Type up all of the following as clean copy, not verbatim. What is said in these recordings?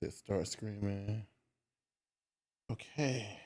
Hit start screaming. Okay.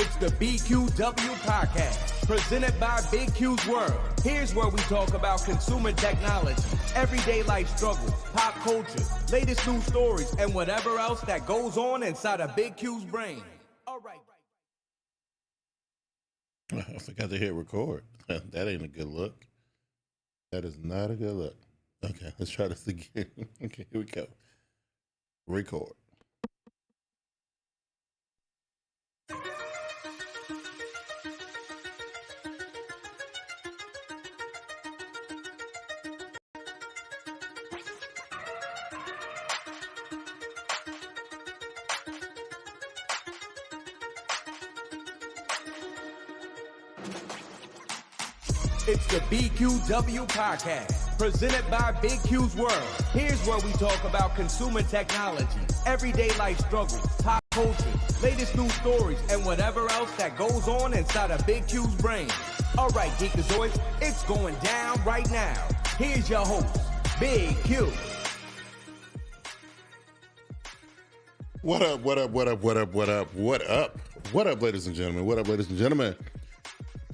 It's the BQW Podcast, presented by BQWorld. Here's where we talk about consumer technology, everyday life struggles, pop culture, latest news stories, and whatever else that goes on inside of Big Q's brain. All right. I forgot to hit record. That ain't a good look. That is not a good look. Okay, let's try this again. Okay, here we go. Record. It's the BQW Podcast, presented by BigQsworld. Here's where we talk about consumer technology, everyday life struggles, pop culture, latest news stories, and whatever else that goes on inside of Big Q's brain. All right, Geekazoids, it's going down right now. Here's your host, Big Q. What up, what up, what up, what up, what up, what up? What up, ladies and gentlemen? What up, ladies and gentlemen?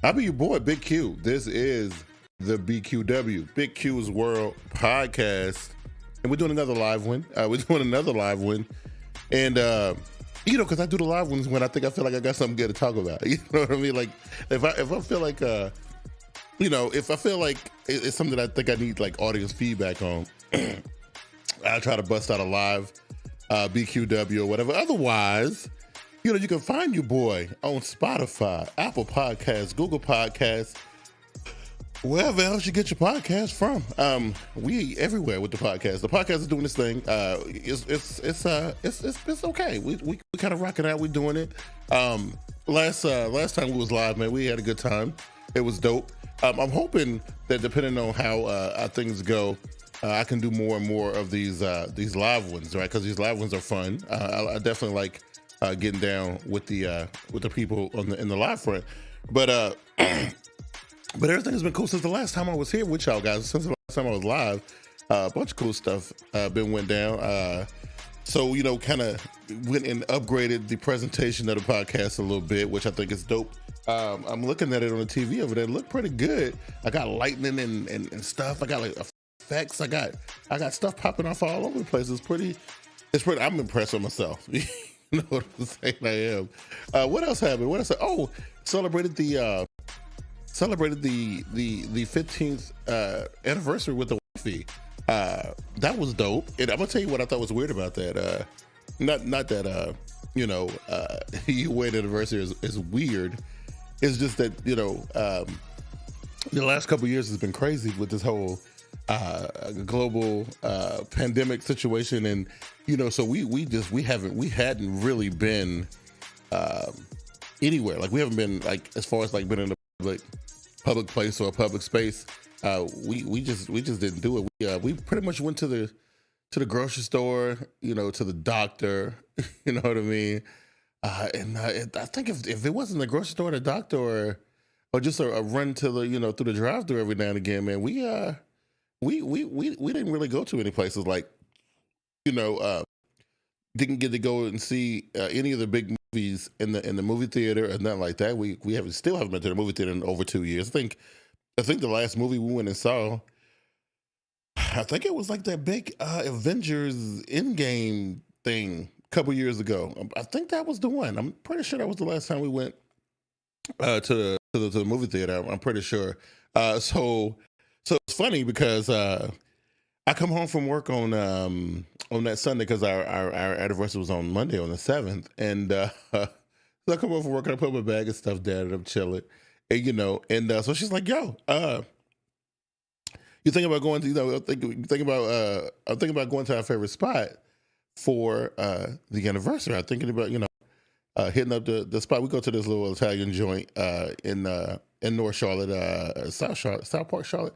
I'll be your boy, Big Q. This is the BQW, Big Q's World Podcast. And we're doing another live one. And, because I do the live ones when I feel like I got something good to talk about. You know what I mean? Like, if I feel like, if I feel like it's something I think I need, like, audience feedback on, I try to bust out a live BQW or whatever. Otherwise, you can find your boy on Spotify, Apple Podcasts, Google Podcasts, Wherever else you get your podcast from, we everywhere with the podcast. The podcast is doing this thing. It's okay. We kind of rocking out. We're doing it. Last time we was live, man, we had a good time. It was dope. I'm hoping that depending on how things go, I can do more and more of these live ones, right? Because these live ones are fun. I definitely like getting down with the people in the live front, but. But everything has been cool since the last time I was here with y'all guys. Since the last time I was live, a bunch of cool stuff went down. So, kind of went and upgraded the presentation of the podcast a little bit, which I think is dope. I'm looking at it on the TV over there. It looked pretty good. I got lightning and stuff. I got like effects. I got stuff popping off all over the place. It's pretty. I'm impressed with myself. You know what I'm saying? I am. What else happened? Oh, celebrated the 15th anniversary with the wifey. That was dope. And I'm gonna tell you what I thought was weird about that. Not that your wedding anniversary is weird. It's just that the last couple of years has been crazy with this whole global pandemic situation, and so we hadn't really been anywhere. Like we haven't been like as far as like been in a public place or a public space. We just didn't do it. We pretty much went to the grocery store, to the doctor. You know what I mean? And I think if it wasn't the grocery store, the doctor, or just a run to the through the drive-thru every now and again, man, we didn't really go to any places like didn't get to go and see any of the big movies in the movie theater or nothing like that. We still haven't been to the movie theater in over 2 years. I think the last movie we went and saw, I think it was like that big Avengers Endgame thing a couple years ago. I think that was the one. I'm pretty sure that was the last time we went to the movie theater. I'm pretty sure. So it's funny because I come home from work on that Sunday because our anniversary was on Monday on the 7th, and so I come home from work and I put my bag of stuff down and I'm chilling, and so she's like, "Yo, you think about going to I'm thinking about going to our favorite spot for the anniversary. I'm thinking about hitting up the spot. We go to this little Italian joint in North Charlotte, South Park, Charlotte."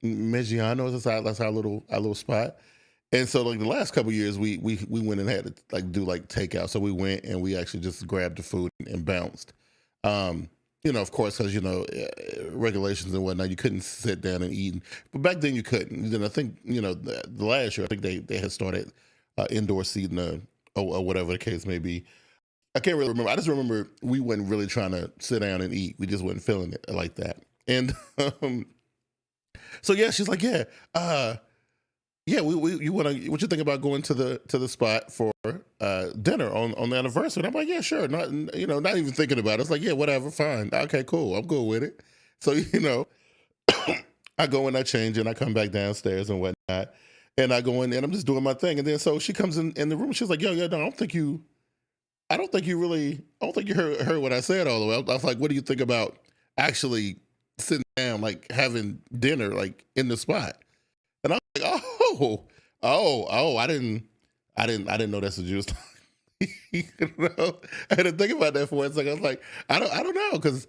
Meggiano, that's our little spot. And so like the last couple of years we went and had to like do like takeout. So we went and we actually just grabbed the food and bounced. Of course, because regulations and whatnot, you couldn't sit down and eat. But back then you couldn't. Then I think the last year I think they had started indoor seating or whatever the case may be. I can't really remember. I just remember we weren't really trying to sit down and eat. We just wasn't feeling it like that. And so yeah, she's like, you want to? What you think about going to the spot for dinner on the anniversary? And I'm like, yeah, sure. Not even thinking about it. It's like, yeah, whatever, fine, okay, cool, I'm good with it. So I go and I change and I come back downstairs and whatnot, and I go in and I'm just doing my thing. And then so she comes in the room. And she's like, yo, no, I don't think you heard what I said all the way. I was like, what do you think about actually sitting down, like having dinner, like in the spot? And I was like, I didn't know that's what you was talking. I had to think about that for a second. I was like, I don't know, because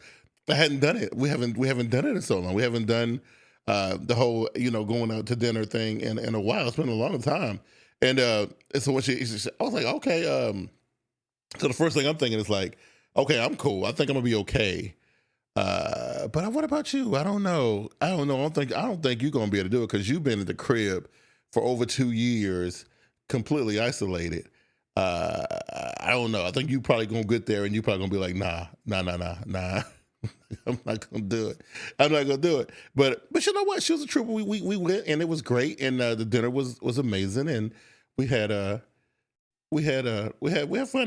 I hadn't done it. We haven't done it in so long. We haven't done the whole going out to dinner thing in a while. It's been a long time. And so when she I was like, okay. So the first thing I'm thinking is like, okay, I'm cool. I think I'm gonna be okay. But what about you? I don't know. I don't think you're gonna be able to do it because you've been in the crib for over 2 years, completely isolated. I don't know. I think you probably gonna get there and you probably gonna be like, nah. I'm not gonna do it. But you know what? She was a trooper. We went and it was great, and the dinner was amazing, and we had fun,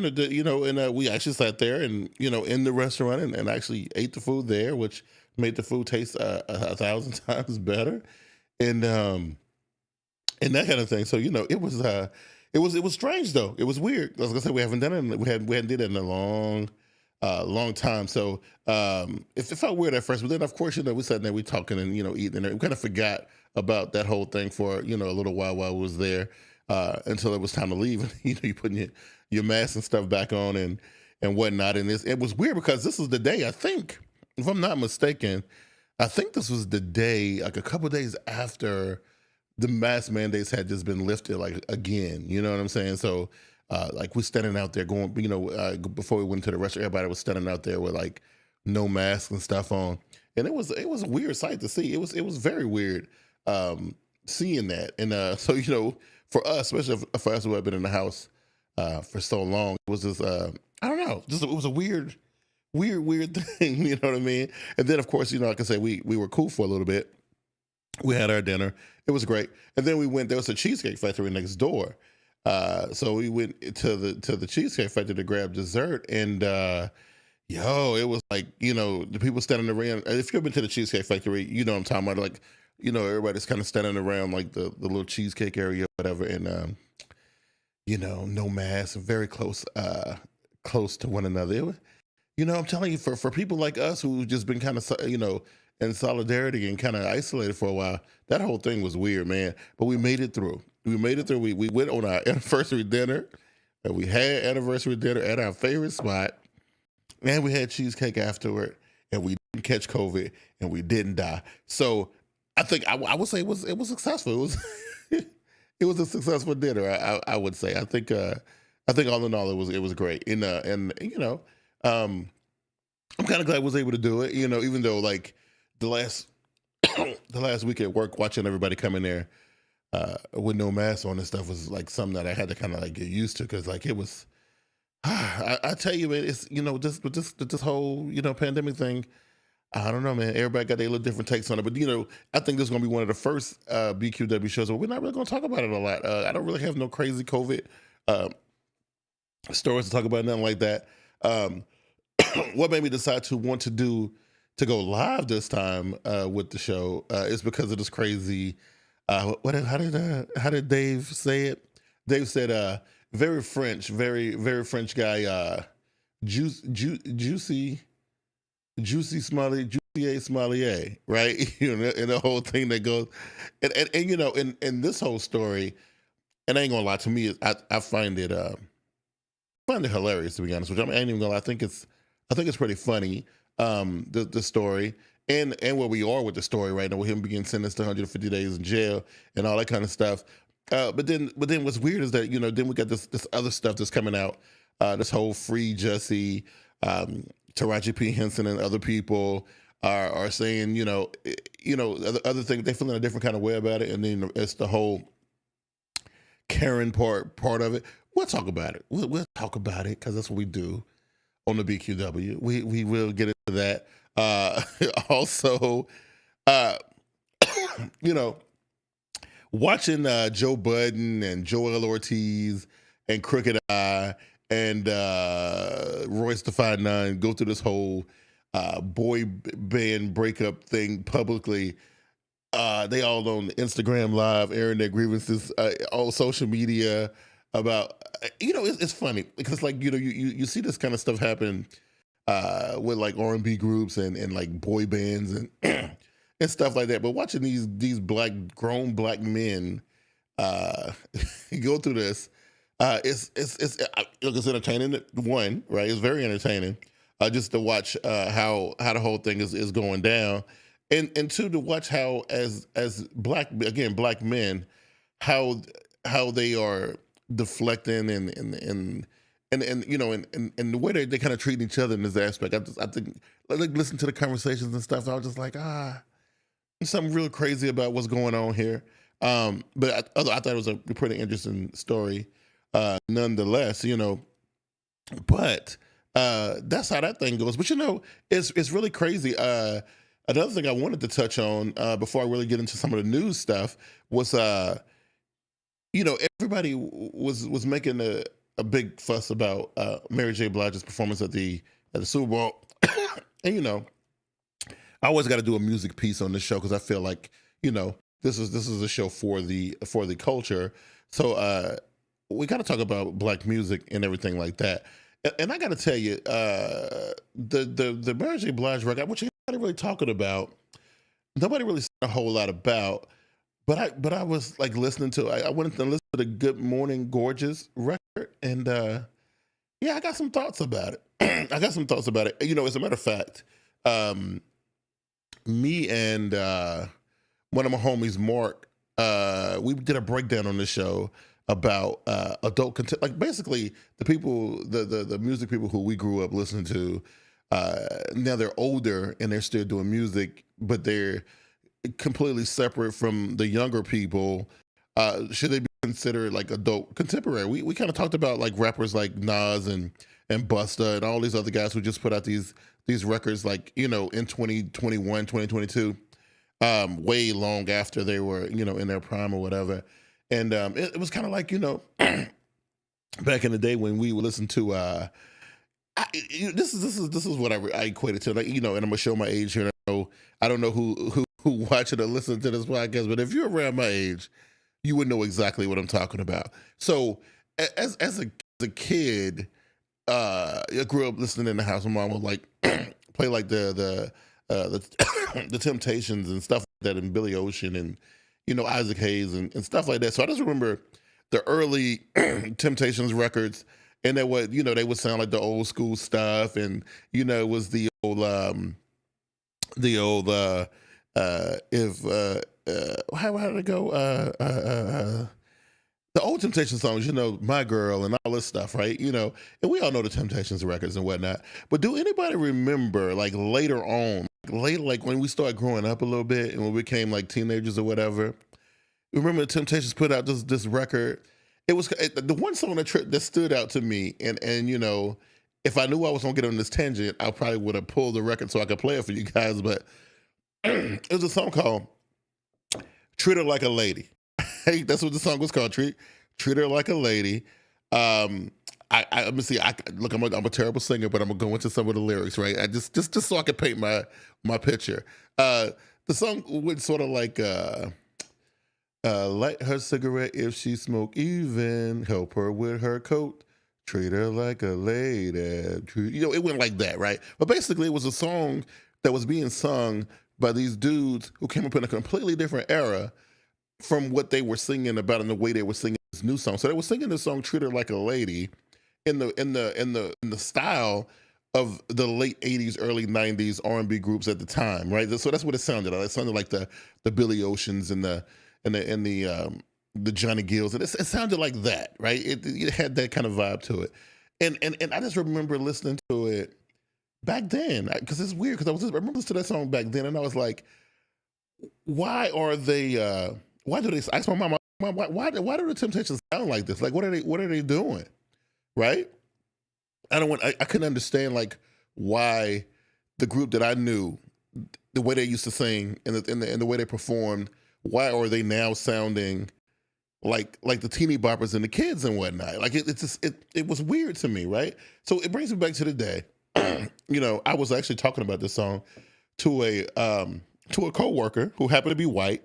and we actually sat there and in the restaurant and actually ate the food there, which made the food taste 1,000 times better, and that kind of thing. So it was strange though. It was weird. I was gonna say we haven't done it. We hadn't did it in a long long time. So it felt weird at first, but then of course, we sat there, we talking and, eating, and we kind of forgot about that whole thing for, a little while we was there, until it was time to leave. You putting your mask and stuff back on and whatnot. And it was weird because this was the day, I think, if I'm not mistaken, I think this was the day, like a couple of days after the mask mandates had just been lifted, like again, you know what I'm saying? So like we're standing out there going, before we went to the restaurant, everybody was standing out there with like no masks and stuff on. And it was a weird sight to see. It was very weird seeing that. And so, for us, especially for us who have been in the house for so long, it was just, I don't know, it was a weird thing, you know what I mean? And then of course, like I said, we were cool for a little bit. We had our dinner. It was great. And then there was a Cheesecake Factory next door. So we went to the Cheesecake Factory to grab dessert. And it was like, the people standing around. If you've been to the Cheesecake Factory, you know what I'm talking about. Like, everybody's kind of standing around like the little cheesecake area or whatever. And, no mask, very close to one another. I'm telling you, for people like us who've just been kind of, in solidarity and kind of isolated for a while, that whole thing was weird, man. But we made it through. We went on our anniversary dinner, and we had anniversary dinner at our favorite spot, and we had cheesecake afterward, and we didn't catch COVID, and we didn't die. So I think I would say it was successful. It was it was a successful dinner. I would say. I think all in all it was great. And I'm kind of glad I was able to do it. Even though like the last week at work, watching everybody come in there with no mask on and stuff was like something that I had to kind of like get used to, because like it was. I tell you, man, it's this whole pandemic thing. I don't know, man. Everybody got their little different takes on it, but I think this is gonna be one of the first BQW shows where we're not really gonna talk about it a lot. I don't really have no crazy COVID stories to talk about, nothing like that. What made me decide to want to go live this time with the show is because of this crazy. How did Dave say it? Dave said, very French, very French guy, Jussie Smollett, right? And the whole thing that goes, and in this whole story, and I ain't gonna lie, to me, I find it hilarious, to be honest with you. I ain't even gonna lie. I think it's pretty funny, the story and where we are with the story right now, with him being sentenced to 150 days in jail and all that kind of stuff. But then what's weird is that then we got this other stuff that's coming out, this whole free Jussie, Taraji P. Henson and other people are saying other things. They're feeling a different kind of way about it, and then it's the whole Karen part of it. We'll talk about it. We'll talk about it because that's what we do on the BQW. We will get into that. Also, watching Joe Budden and Joel Ortiz and Crooked Eye and Royce da 5'9" go through this whole boy band breakup thing publicly. They all on Instagram Live airing their grievances on social media about, it's funny because like, you see this kind of stuff happen with like R&B groups and like boy bands and and stuff like that. But watching these grown black men go through this, it's entertaining. One, right? It's very entertaining just to watch how the whole thing is going down, and two, to watch how as black men how they are deflecting and the way they kind of treat each other in this aspect. I think like listen to the conversations and stuff. I was just like, there's something real crazy about what's going on here. But I thought it was a pretty interesting story, nonetheless. But that's how that thing goes. But it's really crazy. Another thing I wanted to touch on before I really get into some of the news stuff was, everybody was making a big fuss about Mary J. Blige's performance at the Super Bowl, and I always got to do a music piece on this show because I feel like this is a show for the culture, so we got to talk about black music and everything like that. And I got to tell you, the Mary J. Blige record, which nobody really talking about, nobody really said a whole lot about, but I was like listening to, I went and listened to the Good Morning Gorgeous record, and I got some thoughts about it. As a matter of fact, me and one of my homies, Mark, we did a breakdown on the show about adult content, like basically the people, the music people who we grew up listening to. Now they're older and they're still doing music, but they're completely separate from the younger people. Should they be considered like adult contemporary? We kind of talked about like rappers like Nas and Busta and all these other guys who just put out these records, like, in 2021, 2022, way long after they were, in their prime or whatever. And it was kind of like, back in the day when we would listen to, this is what I equated to, like, and I'm gonna show my age here. I don't know who watching or listening to this podcast, but if you're around my age, you would know exactly what I'm talking about. So as a kid, I grew up listening in the house. My mom would like play like the Temptations and stuff like that, and Billy Ocean and Isaac Hayes and stuff like that. So I just remember the early Temptations records, and they would they would sound like the old school stuff, and it was the old how did it go? The old Temptations songs, My Girl and all this stuff, right? And we all know the Temptations records and whatnot. But do anybody remember, like, later on, like when we started growing up a little bit and when we became like teenagers or whatever, remember the Temptations put out this record? It was the one song that stood out to me, and if I knew I was gonna get on this tangent, I probably would have pulled the record so I could play it for you guys. But it was a song called "Treat Her Like a Lady." Hey, that's what the song was called. Treat Her Like a Lady. Let me see. Look, I'm a terrible singer, but I'm gonna go into some of the lyrics, right? I just so I can paint my picture. The song went sort of like light her cigarette if she smoke, even help her with her coat, treat her like a lady. It went like that, right? But basically, it was a song that was being sung by these dudes who came up in a completely different era from what they were singing about and the way they were singing this new song. So they were singing the song "Treat Her Like a Lady" in the style of the late 80s, early 90s R&B groups at the time, right? So that's what it sounded like. It sounded like the Billy Oceans and the Johnny Gills, and it sounded like that, right? It had that kind of vibe to it, and I just remember listening to it back then, because it's weird, because I remember listening to that song back then, and I was like, why do they? I asked my mom, why do the Temptations sound like this? Like, what are they doing, right? I couldn't understand like why the group that I knew, the way they used to sing and the way they performed, why are they now sounding like the teeny boppers and the kids and whatnot? Like it was weird to me, right? So it brings me back to the day. I was actually talking about this song to a coworker who happened to be white,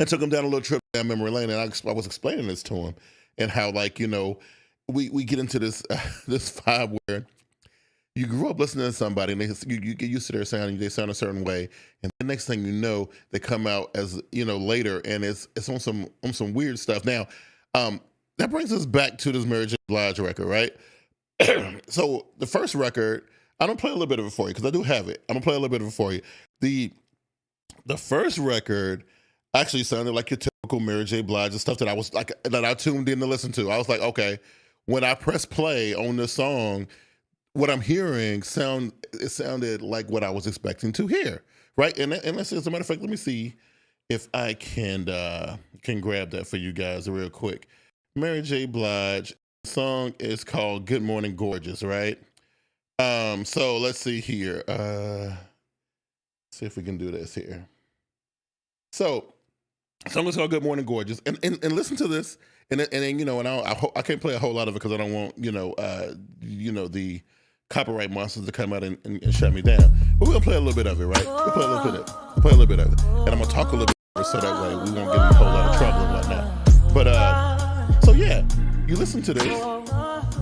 and took him down a little trip down memory lane, and I was explaining this to him, and how, like, we get into this vibe where you grew up listening to somebody, and you get used to their sound, they sound a certain way, and the next thing you know, they come out as later, and it's on some weird stuff. Now, that brings us back to this Mary J. Blige record, right? So the first record, I'm gonna play a little bit of it for you because I do have it. I'm gonna play a little bit of it for you. The first record actually sounded like your typical Mary J. Blige, the stuff that I tuned in to listen to. I was like, okay, when I press play on this song, what I'm hearing sounded like what I was expecting to hear, right? And as a matter of fact, let me see if I can grab that for you guys real quick. Mary J. Blige, the song is called "Good Morning Gorgeous," right? So let's see here. See if we can do this here. So, song is called "Good Morning Gorgeous," and listen to this, and I can't play a whole lot of it because I don't want the copyright monsters to come out and shut me down. But we're gonna play a little bit of it, right? We'll play a little bit of it, and I'm gonna talk a little bit so that way we won't get in a whole lot of trouble and whatnot. But so yeah, you listen to this,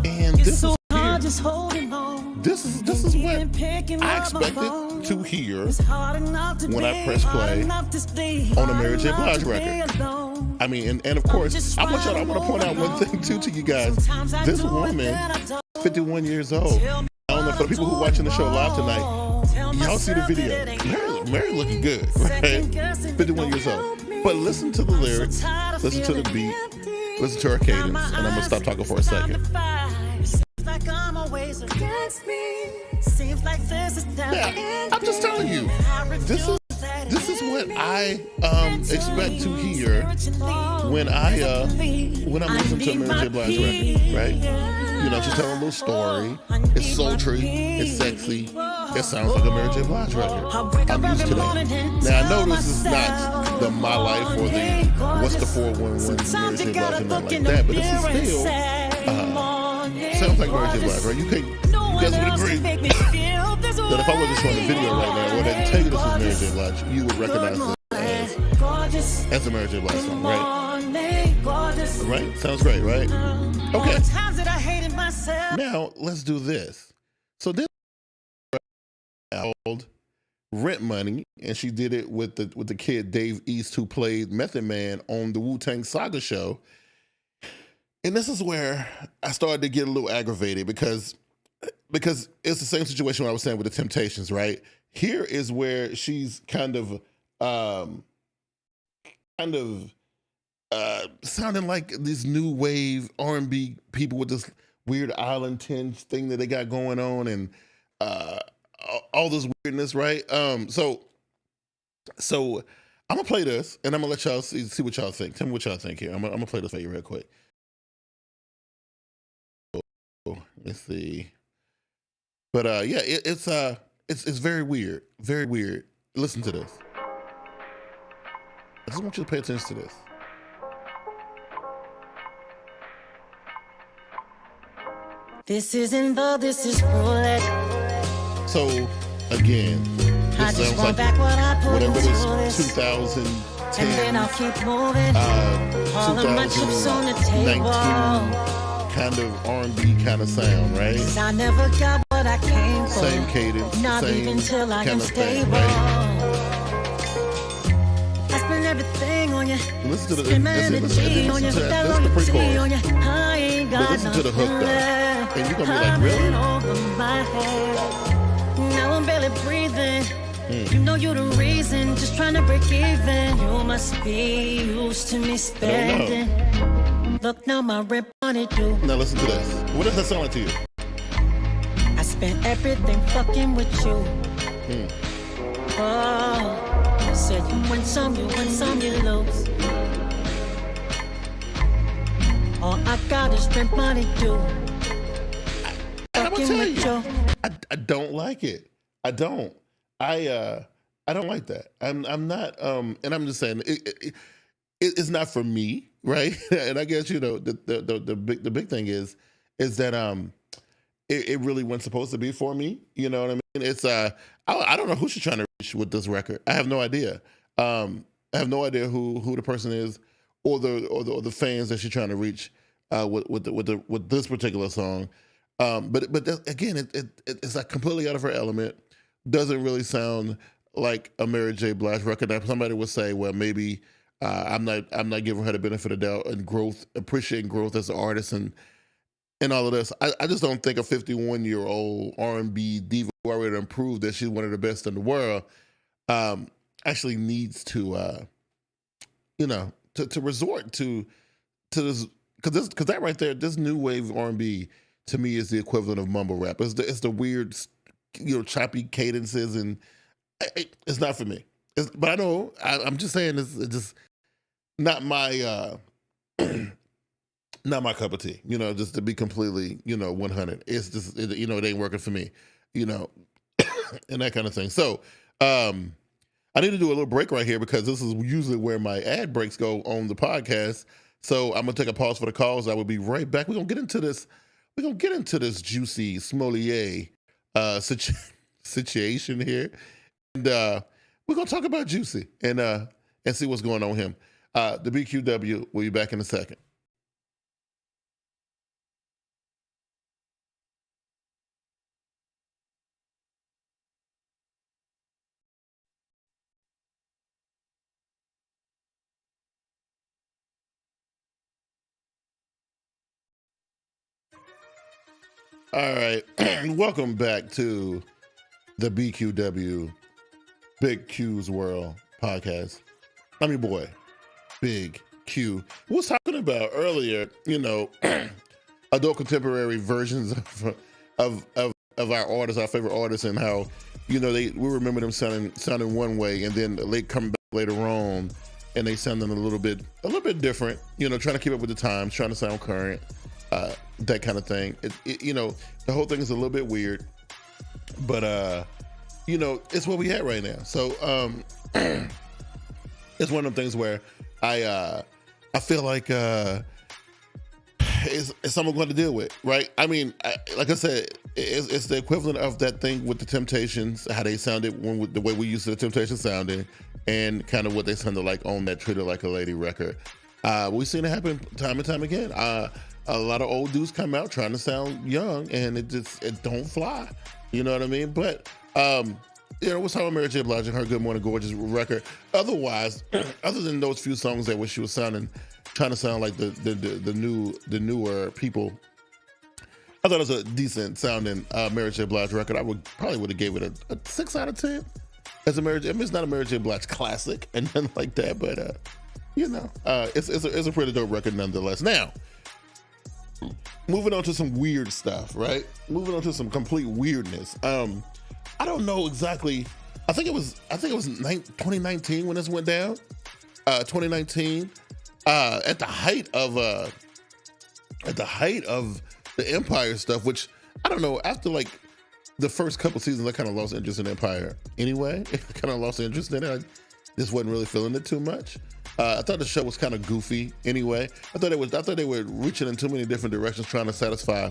And this is here. This is what I expected to hear when I press play on a Mary J. Blige record. I mean, and of course, I want to point out one thing too to you guys. This woman, 51 years old. I don't know, for the people who are watching the show live tonight, y'all see the video. Mary looking good, right? 51 years old. But listen to the lyrics, listen to the beat, listen to her cadence, and I'm gonna stop talking for a second. Yeah, I'm just telling you, this is what I expect to hear when I'm listening to a Mary J. Blige record, right? You know, she's telling a little story. It's sultry, it's sexy. It sounds like a Mary J. Blige record. I'm used to that. Now I know this is not the My Life or the What's the 411 Mary J. Blige and nothing like that, but this is still sounds like Mary J. Blige, right? You guys would agree that if I wasn't showing the video right now, or I didn't tell you this was Mary J. Blige, you would recognize this as a Mary J. Blige song, right? Right? Sounds great, right? Okay. Now let's do this. So this called Rent Money, and she did it with the kid Dave East, who played Method Man on the Wu-Tang Saga show. And this is where I started to get a little aggravated because it's the same situation what I was saying with the Temptations, right? Here is where she's kind of sounding like these new wave R&B people with this weird island tinge thing that they got going on, and all this weirdness, right? So I'm gonna play this, and I'm gonna let y'all see what y'all think. Tell me what y'all think here. I'm gonna play this for you real quick. Let's see. But yeah, it's very weird, very weird. Listen to this. I just want you to pay attention to this. This isn't love, this is roulette. So again, this sounds like whatever it is, 2010, and then I'll keep moving. All of my chips on the table. Kind of R&B kind of sound, right? I never got what I came for. Same cadence, not same even till I am stable. Thing, right? I spend everything on you. Listen to the pre-chorus. But listen to the hook though, and you're gonna be like, really? Now I'm barely breathing. You know you're the reason, just trying to break even. You must be used to me spending. Look now, my rent money due. Now listen to this. What does that sound like to you? I spent everything fucking with you. Oh, you said you win some, you lose. All I got is rent money due. I'm gonna tell you, I don't like it. I don't like that. I'm not. And I'm just saying, it's not for me, right? And I guess the big thing is that it really wasn't supposed to be for me. You know what I mean? It's I don't know who she's trying to reach with this record. I have no idea. I have no idea who the person is or the fans that she's trying to reach with this particular song. But again, it's like completely out of her element. Doesn't really sound like a Mary J. Blige record. Now, somebody would say, well, maybe I'm not giving her the benefit of the doubt and appreciating growth as an artist and all of this. I just don't think a 51-year-old R&B diva who already proved that she's one of the best in the world actually needs to resort to this, because that right there, this new wave R&B to me is the equivalent of mumble rap. It's the weird, choppy cadences, and it's not for me. But I know I'm just saying it's just not my not my cup of tea. Just to be completely 100. It's just it ain't working for me. And that kind of thing. So I need to do a little break right here because this is usually where my ad breaks go on the podcast. So I'm gonna take a pause for the calls. I will be right back. We're gonna get into this Jussie Smollett situation here, and we're gonna talk about Jussie and see what's going on with him. The BQW will be back in a second. All right. Welcome back to the BQW, Big Q's World podcast. I'm your boy, Big Q. We was talking about earlier, adult contemporary versions of our artists, our favorite artists, and how, we remember them sounding one way, and then they come back later on and they sounding a little bit different, trying to keep up with the times, trying to sound current, that kind of thing. The whole thing is a little bit weird, but it's what we had right now. So it's one of the things where I feel like it's something I'm going to deal with, right? I mean, like I said, it's the equivalent of that thing with the Temptations, how they sounded the way we used to the Temptations sounding, and kind of what they sounded like on that Treat Her Like a Lady record. We've seen it happen time and time again. A lot of old dudes come out trying to sound young, and it don't fly. You know what I mean? But what's talking about Mary J. Blige and her Good Morning Gorgeous record. Otherwise, other than those few songs that where she was trying to sound like the newer people, I thought it was a decent sounding Mary J. Blige record. I probably would have gave it a 6 out of 10 as a Mary J. I mean, it's not a Mary J. Blige classic and nothing like that, but it's a pretty dope record nonetheless. Now, moving on to some weird stuff, right? Moving on to some complete weirdness. I don't know exactly. I think it was 2019 when this went down. 2019, at the height of the Empire stuff, which I don't know. After like the first couple seasons, I kind of lost interest in Empire. Anyway, kind of lost interest in it. I just wasn't really feeling it too much. I thought the show was kind of goofy. Anyway, I thought they were reaching in too many different directions, trying to satisfy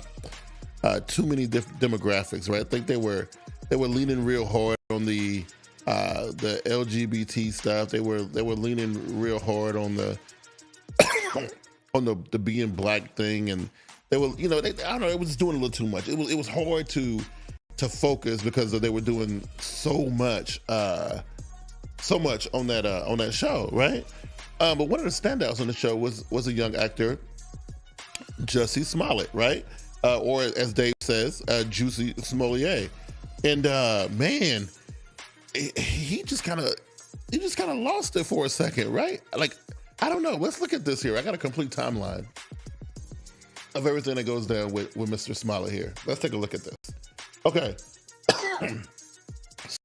too many different demographics. Right? I think they were leaning real hard on the LGBT stuff. They were leaning real hard on the on the being black thing, and they were I don't know, it was doing a little too much. It was hard to focus because they were doing so much on that show, right? But one of the standouts on the show was a young actor, Jussie Smollett, right? Or as Dave says, Jussie Smollett. And man, he just kind of lost it for a second, right? Like, I don't know. Let's look at this here. I got a complete timeline of everything that goes down with Mr. Smollett here. Let's take a look at this. Okay.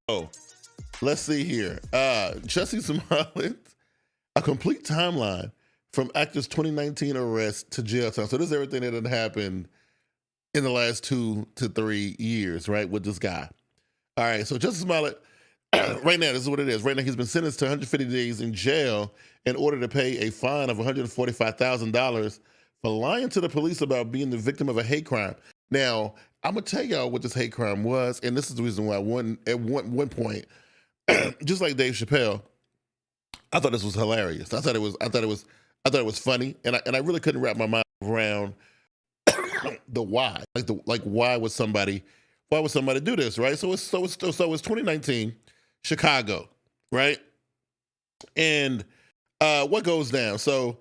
So let's see here. Jussie Smollett, a complete timeline from actor's 2019 arrest to jail time. So this is everything that had happened in the last 2 to 3 years, right, with this guy. All right, so Jussie Smollett, right now, this is what it is. Right now, he's been sentenced to 150 days in jail in order to pay a fine of $145,000 for lying to the police about being the victim of a hate crime. Now, I'm gonna tell y'all what this hate crime was, and this is the reason why at one point, just like Dave Chappelle, I thought this was hilarious. I thought it was funny, and I really couldn't wrap my mind around the why. Why would somebody do this, right? So it's 2019, Chicago, right? And what goes down? So,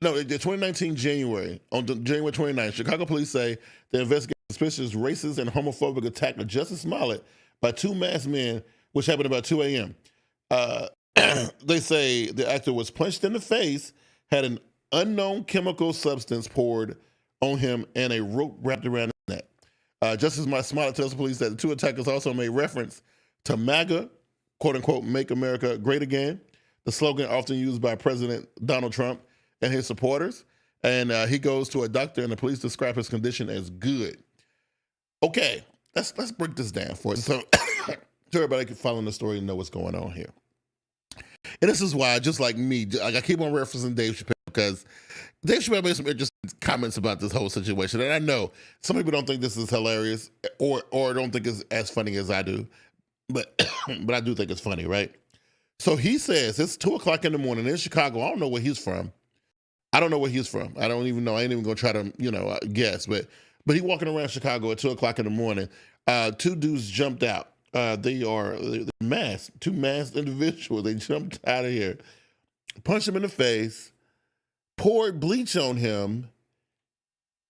no, the 2019 January, on January 29th, Chicago police say they investigate suspicious racist and homophobic attack of Jussie Smollett by 2 masked men, which happened about 2 a.m. They say the actor was punched in the face, had an unknown chemical substance poured on him, and a rope wrapped around his neck. Jussie Smollett tells the police that the 2 attackers also made reference to MAGA, quote unquote, Make America Great Again, the slogan often used by President Donald Trump and his supporters. And he goes to a doctor, and the police describe his condition as good. Okay, let's break this down for us, so everybody can follow the story and know what's going on here. And this is why, just like me, I keep on referencing Dave Chappelle, because Dave Chappelle made some interesting comments about this whole situation. And I know some people don't think this is hilarious or don't think it's as funny as I do, but I do think it's funny, right? So he says it's 2:00 in the morning in Chicago. I don't know where he's from. I don't even know. I ain't even gonna try to, guess. But he walking around Chicago at 2:00 in the morning. 2 dudes jumped out. They're masked. 2 masked individuals. They jumped out of here, punched him in the face, poured bleach on him,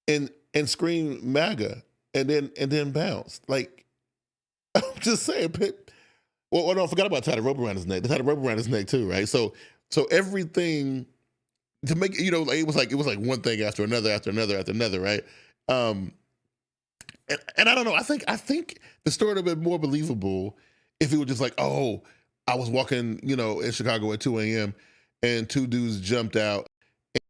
and screamed MAGA. and then bounced. Like, I'm just saying. Well, no, I forgot about tied a rope around his neck. They tied a rope around his neck too, right? So everything to make like, it was like one thing after another, right? And I don't know. I think the story would have been more believable if it was just like, oh, I was walking, in Chicago at 2 a.m. and two dudes jumped out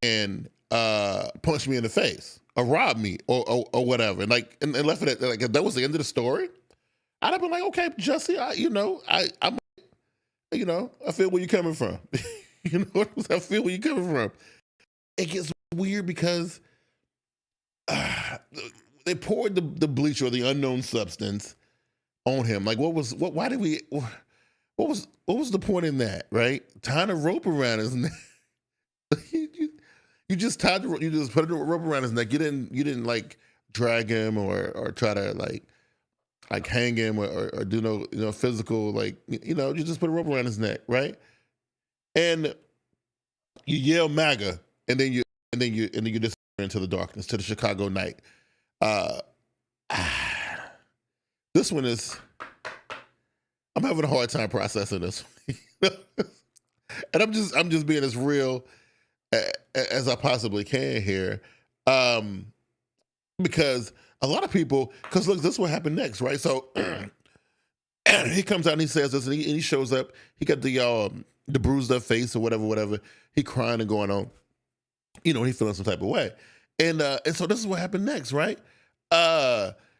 and punched me in the face or robbed me or whatever, and left it at like that was the end of the story. I'd have been like, okay, Jussie, I feel where you're coming from. I feel where you're coming from. It gets weird because they poured the bleach or the unknown substance on him. Like, what was the point in that, right? Tying a rope around his neck. you just put a rope around his neck. You didn't like drag him or try to like hang him or do no physical, like, you just put a rope around his neck, right? And you yell MAGA, and then you disappear into the darkness, to the Chicago night. This one is, I'm having a hard time processing this. And I'm just being as real as I possibly can here. Because a lot of people, because look, this is what happened next, right? So he comes out and he says this, and he shows up. He got the bruised up face or whatever. He crying and going on. He feeling some type of way. And so this is what happened next, right?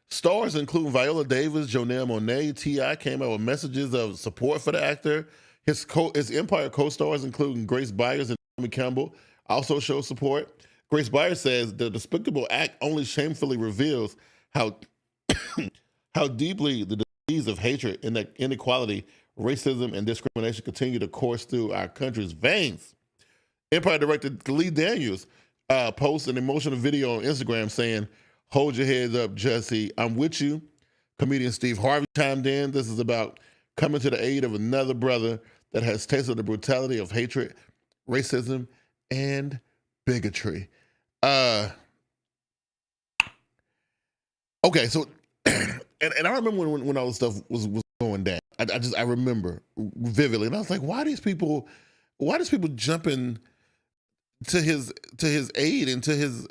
Stars including Viola Davis, Janelle Monáe, T.I. came out with messages of support for the actor. His Empire co-stars, including Grace Byers and Naomi Campbell, also showed support. Grace Byers says the despicable act only shamefully reveals how deeply the disease of hatred and inequality, racism, and discrimination continue to course through our country's veins. Empire director Lee Daniels posted an emotional video on Instagram saying, "Hold your heads up, Jussie. I'm with you." Comedian Steve Harvey chimed in. "This is about coming to the aid of another brother that has tasted the brutality of hatred, racism, and bigotry." Okay, so and I remember when all this stuff was going down. I remember vividly, and I was like, why these people jumping to his aid and to his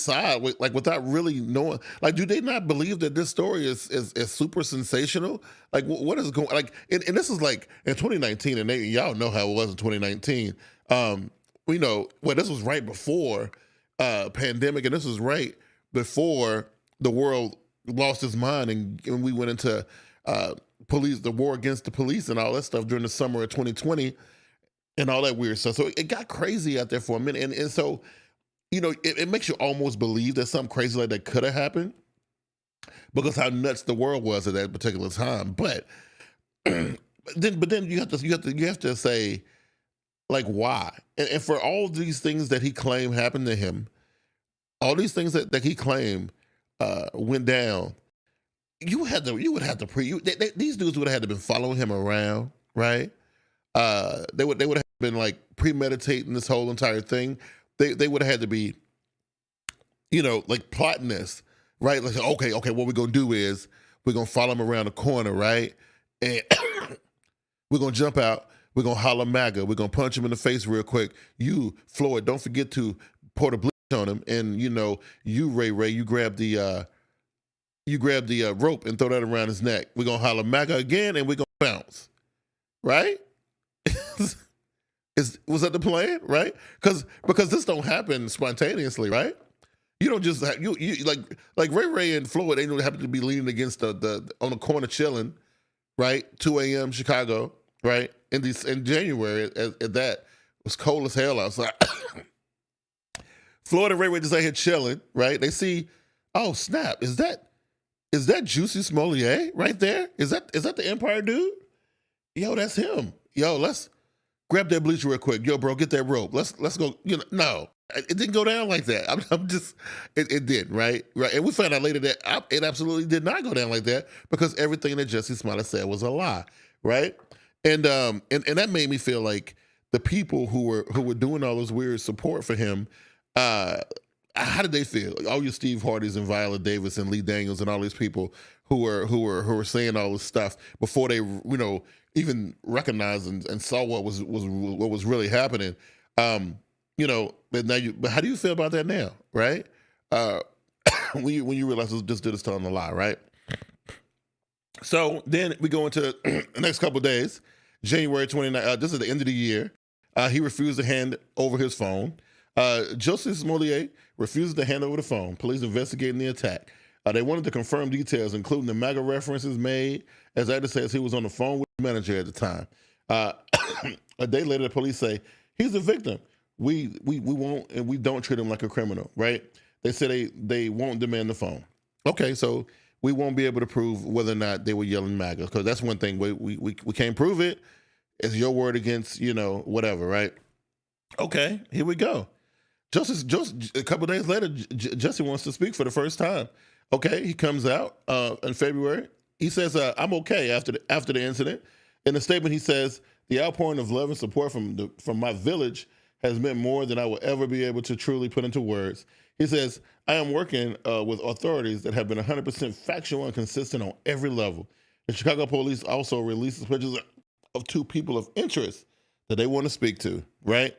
side, like, without really knowing? Like, do they not believe that this story is super sensational? Like, what is going, like, and this is like in 2019, and y'all know how it was in 2019. This was right before pandemic, and this was right before the world lost its mind and we went into the war against the police and all that stuff during the summer of 2020 and all that weird stuff. So it got crazy out there for a minute, and so it makes you almost believe that something crazy like that could have happened because how nuts the world was at that particular time. But then you have to say, like, why? And for all these things that he claimed happened to him, all these things that he claimed went down, these dudes would have had to been following him around, right? They would have been like premeditating this whole entire thing. They would have had to be, like plotting this, right? Like, okay, what we're gonna do is we're gonna follow him around the corner, right? And we're gonna jump out. We're going to holler MAGA. We're going to punch him in the face real quick. You, Floyd, don't forget to pour the bleach on him. And, you, Ray, you grab the rope and throw that around his neck. We're going to holler MAGA again, and we're going to bounce. Right? Was that the plan? Right? Because this don't happen spontaneously, right? You don't just have, you like Ray and Floyd, they don't happen to be leaning against the on the corner chilling, right? 2 a.m. Chicago, right? In January, at that, it was cold as hell outside. Floyd and Ray just out here chilling, right? They see, oh snap, is that Jussie Smollett right there? Is that the Empire dude? Yo, that's him. Yo, let's grab that bleach real quick. Yo, bro, get that rope. Let's go. No, it didn't go down like that. It didn't, right? And we found out later that it absolutely did not go down like that because everything that Jussie Smollett said was a lie, right? And that made me feel like the people who were doing all this weird support for him, I how did they feel? All your Steve Hardys and Viola Davis and Lee Daniels and all these people who were saying all this stuff before they, even recognized and saw what was really happening. But how do you feel about that now, right? When you realize this dude is telling a lie, right? So then we go into the next couple of days, January 29th. This is the end of the year. He refused to hand over his phone. Jussie Smollett refuses to hand over the phone. Police investigating the attack. They wanted to confirm details, including the MAGA references made, as actor says he was on the phone with the manager at the time. A day later, the police say he's a victim. We won't, and we don't treat him like a criminal, right? They say they won't demand the phone. Okay, so we won't be able to prove whether or not they were yelling MAGA, because that's one thing we can't prove it. It's your word against whatever, right? Okay, here we go. Just a couple of days later, Jussie wants to speak for the first time. Okay, he comes out in February. He says, "I'm okay after the incident." In a statement, he says, "The outpouring of love and support from my village has meant more than I will ever be able to truly put into words." He says, "I am working with authorities that have been 100% factual and consistent on every level." The Chicago police also releases pictures of two people of interest that they want to speak to, right?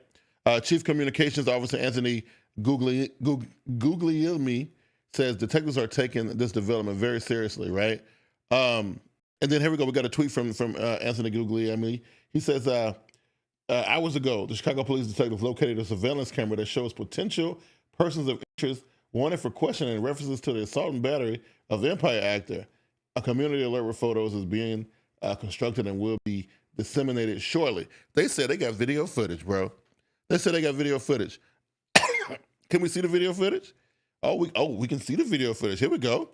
Chief Communications Officer Anthony Guglielmi says detectives are taking this development very seriously, right? And then here we go. We got a tweet from Anthony Guglielmi. He says, hours ago, the Chicago police detectives located a surveillance camera that shows potential persons of interest wanted for questioning in references to the assault and battery of the Empire actor. A community alert with photos is being constructed and will be disseminated shortly. They said they got video footage, bro. They said they got video footage. Can we see the video footage? We can see the video footage. Here we go.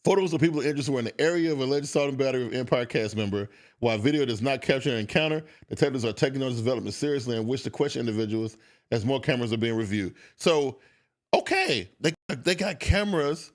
Photos of people of interest were in the area of alleged assault and battery of Empire cast member. While video does not capture an encounter, detectives are taking those developments seriously and wish to question individuals as more cameras are being reviewed. So, okay, they got cameras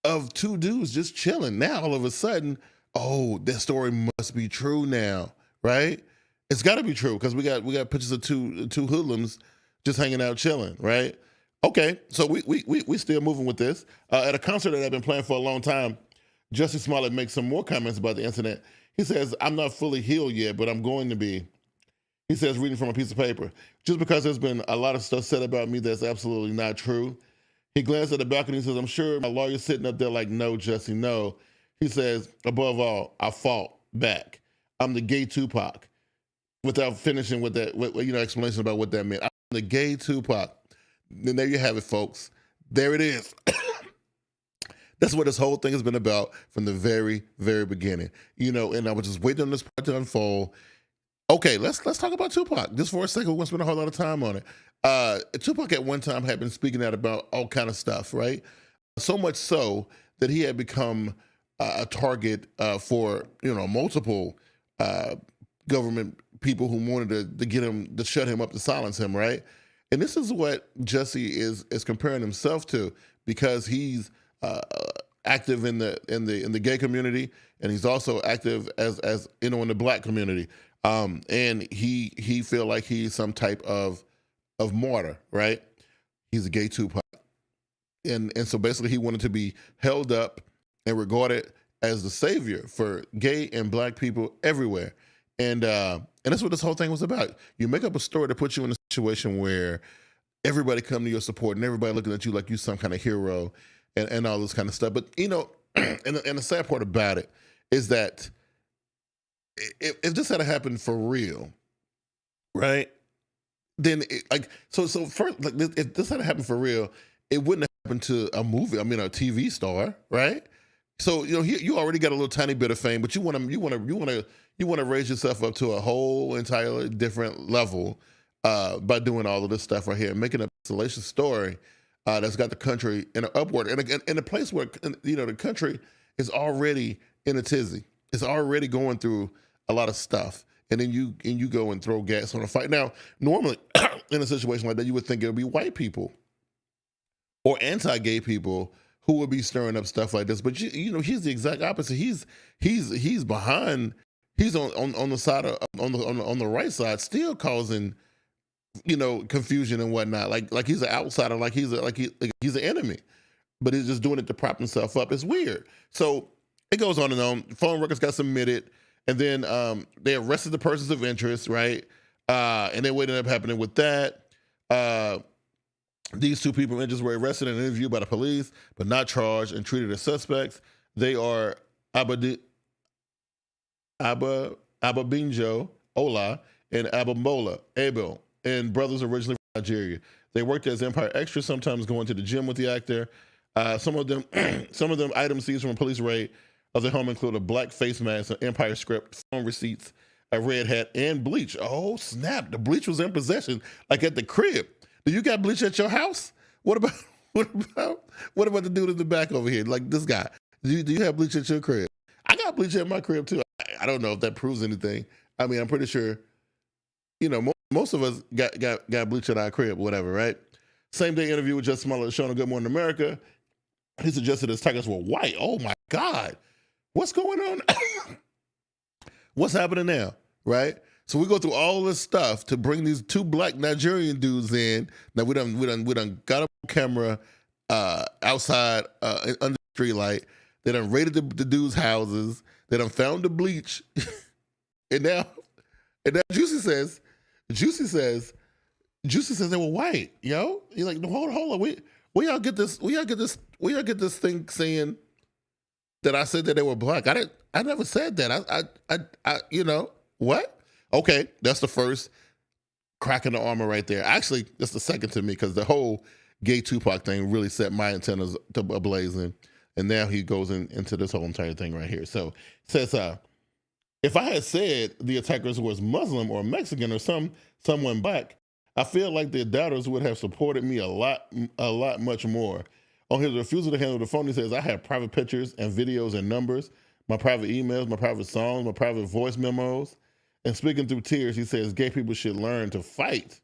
of two dudes just chilling. Now, all of a sudden, that story must be true now, right? It's got to be true because we got pictures of two hoodlums just hanging out chilling, right? Okay, so we still moving with this. At a concert that I've been playing for a long time, Jussie Smollett makes some more comments about the incident. He says, "I'm not fully healed yet, but I'm going to be." He says, reading from a piece of paper, "Just because there's been a lot of stuff said about me that's absolutely not true." He glanced at the balcony and says, "I'm sure my lawyer's sitting up there like, no, Jussie, no." He says, "Above all, I fought back. I'm the gay Tupac." Without finishing with that, explanation about what that meant. I'm the gay Tupac. Then there you have it, folks. There it is. That's what this whole thing has been about from the very, very beginning. And I was just waiting on this part to unfold. Okay, let's talk about Tupac just for a second. We won't spend a whole lot of time on it. Tupac at one time had been speaking out about all kind of stuff, right? So much so that he had become a target for multiple government people who wanted to get him to shut him up, to silence him, right? And this is what Jussie is comparing himself to, because he's active in the gay community, and he's also active as in the black community. And he feel like he's some type of martyr, right? He's a gay Tupac, and so basically he wanted to be held up and regarded as the savior for gay and black people everywhere. And that's what this whole thing was about. You make up a story to put you in a situation where everybody come to your support and everybody looking at you like you some kind of hero and all this kind of stuff. But and the sad part about it is that if this had happened for real, right? Then if this had happened for real, it wouldn't have happened to a movie. I mean, a TV star, right? So you already got a little tiny bit of fame, but you want to raise yourself up to a whole entirely different level by doing all of this stuff right here, making a salacious story that's got the country in an upward and in a place where the country is already in a tizzy. It's already going through a lot of stuff, and then you go and throw gas on a fight. Now, normally in a situation like that, you would think it would be white people or anti-gay people who would be stirring up stuff like this, but he's the exact opposite. He's behind. He's on the side of on the right side, still causing confusion and whatnot. Like he's an outsider, like he's an enemy, but he's just doing it to prop himself up. It's weird. So it goes on and on. Phone records got submitted, and then they arrested the persons of interest, right? And then what ended up happening with that? These two people of interest were arrested and interviewed by the police, but not charged and treated as suspects. They are Ababinjo Ola and Abamola Abel, and brothers originally from Nigeria. They worked as Empire extras, sometimes going to the gym with the actor. Some of them items seized from a police raid of the home include a black face mask, an Empire script, phone receipts, a red hat, and bleach. Oh snap! The bleach was in possession, like at the crib. Do you got bleach at your house? What about the dude in the back over here? Like this guy. Do you have bleach at your crib? I got bleach at my crib too. I don't know if that proves anything. I mean, I'm pretty sure, most of us got bleach at our crib, whatever, right? Same day interview with Jussie Smollett showing on Good Morning America. He suggested his attackers were white. Oh my God. What's going on? What's happening now, right? So we go through all this stuff to bring these two black Nigerian dudes in. Now we done got up on camera outside under the street light. They done raided the dudes' houses. They done found the bleach. and now Jussie says they were white. Yo, you're like, no, hold on. We y'all get this thing saying that I said that they were black. I never said that. I what? Okay, that's the first crack in the armor right there. Actually, that's the second to me because the whole gay Tupac thing really set my antennas ablazing. And now he goes into this whole entire thing right here. So it says, if I had said the attackers was Muslim or Mexican or someone black, I feel like the doubters would have supported me a lot much more. On his refusal to handle the phone, he says, I have private pictures and videos and numbers, my private emails, my private songs, my private voice memos. And speaking through tears, he says gay people should learn to fight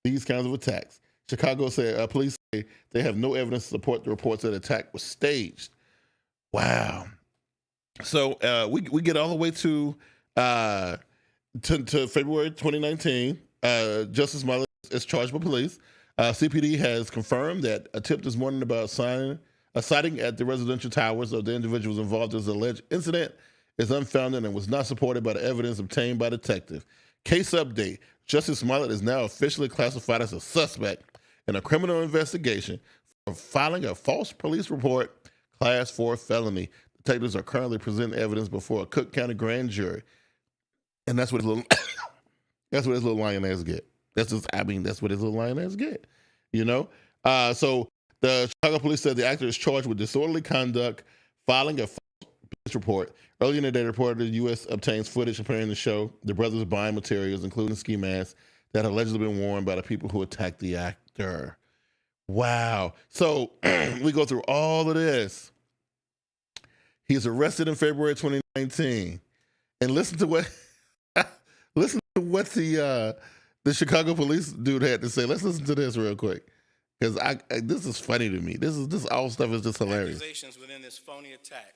these kinds of attacks. Chicago said, police say they have no evidence to support the reports that the attack was staged. Wow. So we get all the way to February 2019. Jussie Smollett is charged by police. CPD has confirmed that a tip this morning about a sighting at the residential towers of the individuals involved in the alleged incident is unfounded and was not supported by the evidence obtained by detective. Case update. Jussie Smollett is now officially classified as a suspect in a criminal investigation for filing a false police report, class 4 felony. Detectives are currently presenting evidence before a Cook County grand jury. And that's what his little lion ass get. That's what his little lion ass get. So the Chicago police said the actor is charged with disorderly conduct, filing a false police report. Earlier in the day, reported the U.S. obtains footage appearing to show the brothers buying materials, including ski masks, that had allegedly been worn by the people who attacked the actor. Wow. So we go through all of this. He's arrested in February 2019. And listen to what the Chicago police dude had to say. Let's listen to this real quick. Because this is funny to me. This all stuff is just hilarious. Accusations within this phony attack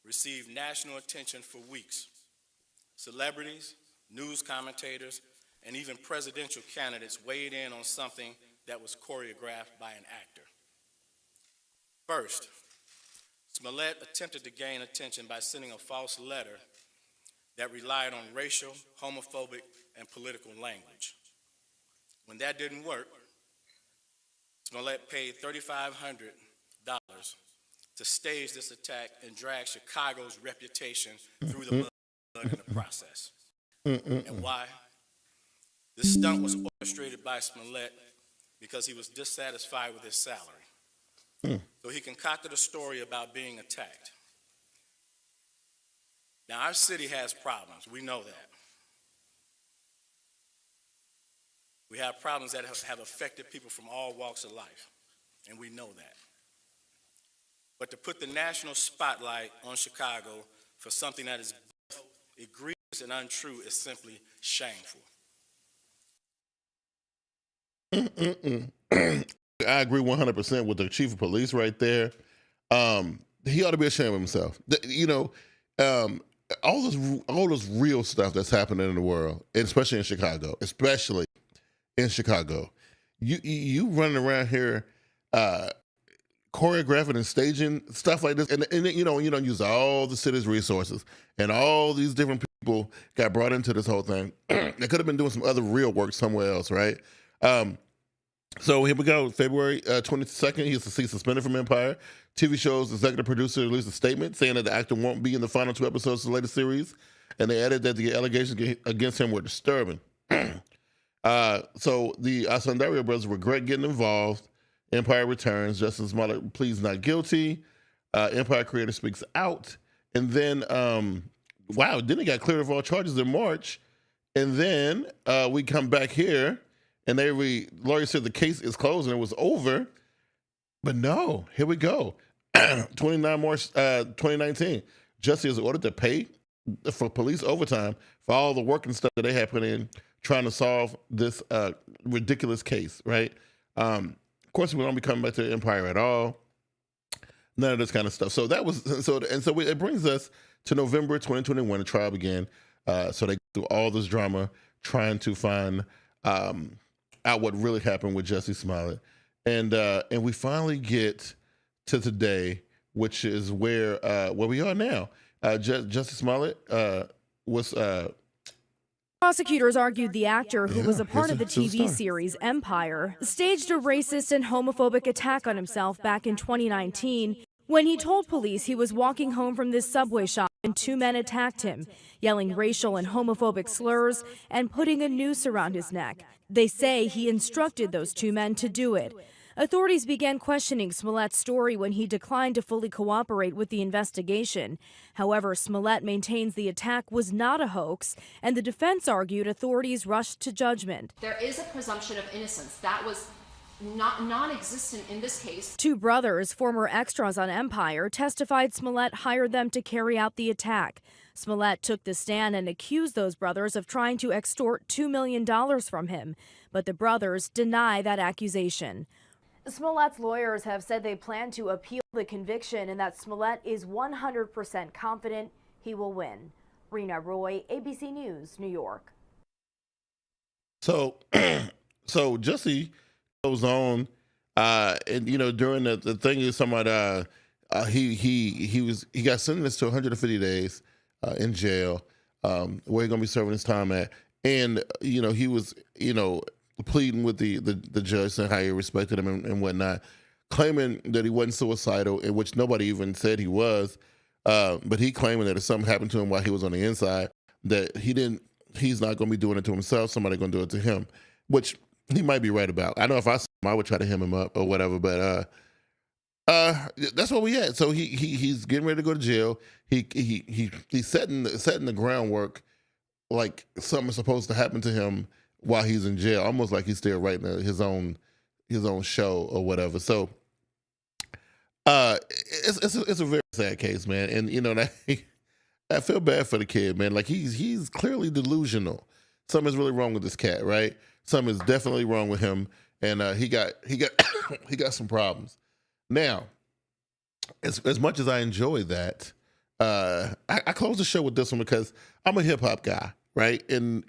received national attention for weeks. Celebrities, news commentators, and even presidential candidates weighed in on something that was choreographed by an actor. First, Smollett attempted to gain attention by sending a false letter that relied on racial, homophobic, and political language. When that didn't work, Smollett paid $3,500 to stage this attack and drag Chicago's reputation through the mud in the process. And why? This stunt was orchestrated by Smollett because he was dissatisfied with his salary. So he concocted a story about being attacked. Now, our city has problems. We know that. We have problems that have affected people from all walks of life, and we know that. But to put the national spotlight on Chicago for something that is both egregious and untrue is simply shameful. I agree 100% with the chief of police right there. He ought to be ashamed of himself. All this real stuff that's happening in the world, especially in Chicago, especially in Chicago. You running around here choreographing and staging stuff like this, and you don't use all the city's resources, and all these different people got brought into this whole thing. They could have been doing some other real work somewhere else, right? So here we go. February 22nd, he's suspended from Empire. TV show's executive producer released a statement saying that the actor won't be in the final 2 episodes of the latest series, and they added that the allegations against him were disturbing. So the Asandario brothers regret getting involved. Empire returns. Jussie Smollett pleads not guilty. Empire creator speaks out. And then, then he got cleared of all charges in March. And then we come back here, and lawyer said the case is closed and it was over. But no, here we go. 29 March 2019. Jussie is ordered to pay for police overtime for all the work and stuff that they had put in trying to solve this ridiculous case, right? Of course, we don't be coming back to Empire at all. None of this kind of stuff. So it brings us to November 2021. The trial began. So they go through all this drama trying to find out what really happened with Jussie Smollett, and we finally get to today, which is where we are now. Jussie Smollett was. Prosecutors argued the actor, who was a part of the TV series Empire, staged a racist and homophobic attack on himself back in 2019 when he told police he was walking home from this Subway shop and 2 men attacked him, yelling racial and homophobic slurs and putting a noose around his neck. They say he instructed those 2 men to do it. Authorities began questioning Smollett's story when he declined to fully cooperate with the investigation. However, Smollett maintains the attack was not a hoax, and the defense argued authorities rushed to judgment. There is a presumption of innocence. That was non-existent in this case. 2 brothers, former extras on Empire, testified Smollett hired them to carry out the attack. Smollett took the stand and accused those brothers of trying to extort $2 million from him, but the brothers deny that accusation. Smollett's lawyers have said they plan to appeal the conviction and that Smollett is 100% confident he will win. Rena Roy, ABC News, New York. So Jussie goes on, and during the thing is talking about he got sentenced to 150 days in jail, where he's gonna be serving his time at, and he was pleading with the judge, saying how he respected him and whatnot, claiming that he wasn't suicidal, in which nobody even said he was, but he claiming that if something happened to him while he was on the inside, that he's not going to be doing it to himself, somebody going to do it to him, which he might be right about. I know if I saw him, I would try to hem him up or whatever, but that's what we had. So he's getting ready to go to jail. He's setting the groundwork like something's supposed to happen to him while he's in jail, almost like he's still writing his own show or whatever. So it's a very sad case, man. And I feel bad for the kid, man. Like he's clearly delusional. Something's really wrong with this cat, right? Something is definitely wrong with him, and he got he got some problems. Now, as much as I enjoy that, I close the show with this one because I'm a hip hop guy, right? And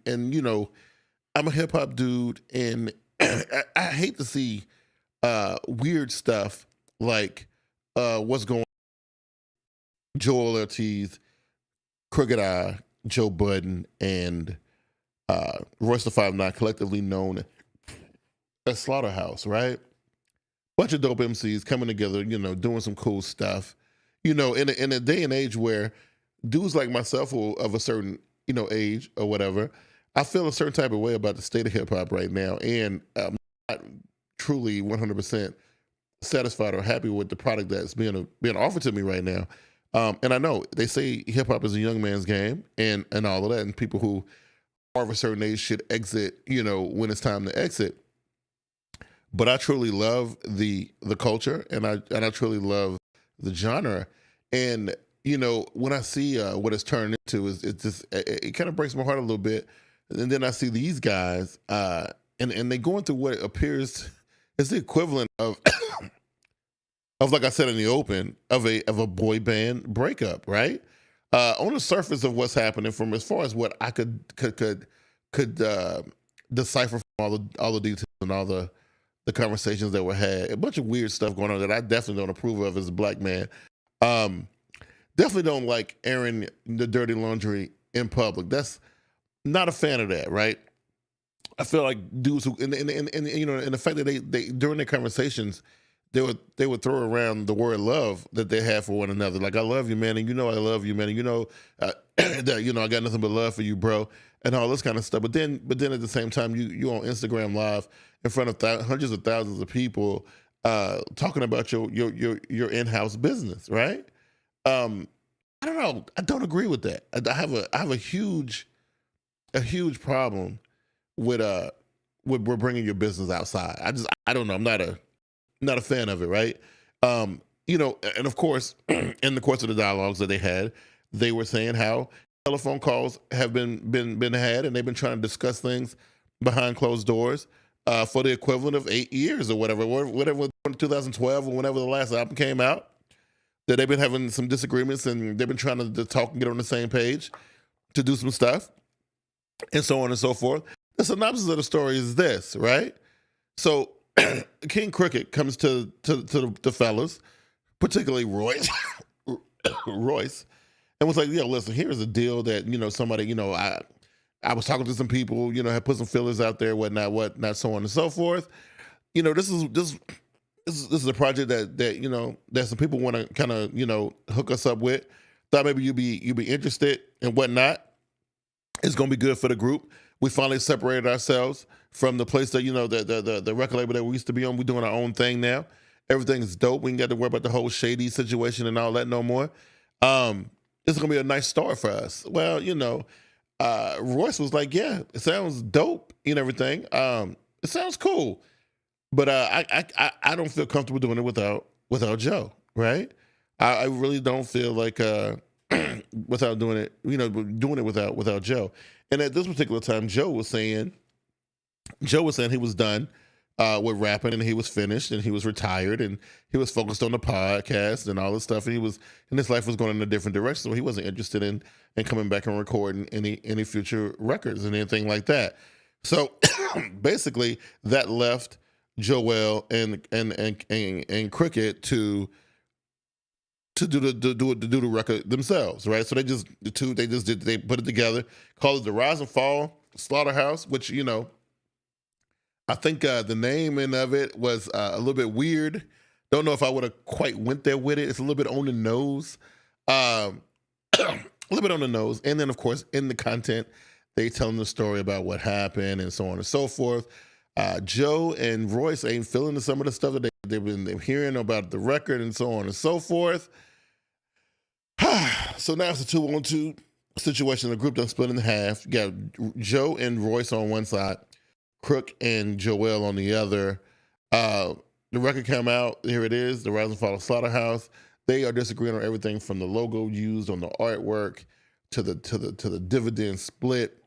I'm a hip hop dude, and I hate to see weird stuff like what's going on. Joel Ortiz, Crooked Eye, Joe Budden, and Royce the 5'9", collectively known as SlaughterHouse, right? Bunch of dope MCs coming together, doing some cool stuff. In a day and age where dudes like myself or of a certain age or whatever, I feel a certain type of way about the state of hip hop right now, and I'm not truly 100% satisfied or happy with the product that's being offered to me right now. And I know they say hip hop is a young man's game, and all of that, and people who are of a certain age should exit, when it's time to exit. But I truly love the culture, and I truly love the genre, and when I see what it's turned into, it kind of breaks my heart a little bit. And then I see these guys, and they go into what appears is the equivalent of, like I said in the open, of a boy band breakup, right? On the surface of what's happening, from as far as what I could decipher from all the details and all the conversations that were had. A bunch of weird stuff going on that I definitely don't approve of as a black man. Definitely don't like airing the dirty laundry in public. That's not a fan of that, right? I feel like dudes who and the fact that they during their conversations they would throw around the word love that they have for one another. Like, I love you, man, and I love you, man, and that I got nothing but love for you, bro, and all this kind of stuff. But then at the same time, you on Instagram Live in front of hundreds of thousands of people talking about your in-house business, right? I don't know. I don't agree with that. I have a huge problem with bringing your business outside. I don't know. I'm not a fan of it, right? And of course, in the course of the dialogues that they had, they were saying how telephone calls have been had, and they've been trying to discuss things behind closed doors for the equivalent of 8 years or whatever 2012 or whenever the last album came out. That they've been having some disagreements, and they've been trying to talk and get on the same page to do some stuff, and so on and so forth. The synopsis of the story is this, right? So King Cricket comes to the fellas, particularly Royce, and was like, "Yo, listen, here's a deal that somebody, I was talking to some people, had put some fillers out there, whatnot, so on and so forth. This is a project that some people want to kind of hook us up with. Thought maybe you'd be interested and whatnot. It's gonna be good for the group. We finally separated ourselves from the place that the record label that we used to be on. We're doing our own thing now. Everything's dope. We ain't got to worry about the whole shady situation and all that no more. It's gonna be a nice start for us. Well, Royce was like, yeah, it sounds dope and everything. It sounds cool. But I don't feel comfortable doing it without Joe, right? I really don't feel like without doing it, doing it without Joe. And at this particular time, Joe was saying he was done with rapping, and he was finished, and he was retired, and he was focused on the podcast and all this stuff, and his life was going in a different direction, so he wasn't interested in coming back and recording any future records and anything like that. So basically, that left Joel and Cricket to do the record themselves, right? So they put it together, called it The Rise and Fall SlaughterHouse, which I think the naming of it was a little bit weird. Don't know if I would have quite went there with it. It's a little bit on the nose, a little bit on the nose. And then of course in the content, they telling the story about what happened and so on and so forth. Joe and Royce ain't feeling some of the stuff that they've been hearing about the record and so on and so forth. So now it's a 2-on-2 situation. The group done split in half. You got Joe and Royce on one side, Crook and Joel on the other. The record came out. Here it is, The Rise and Fall of SlaughterHouse. They are disagreeing on everything from the logo used on the artwork to the dividend split.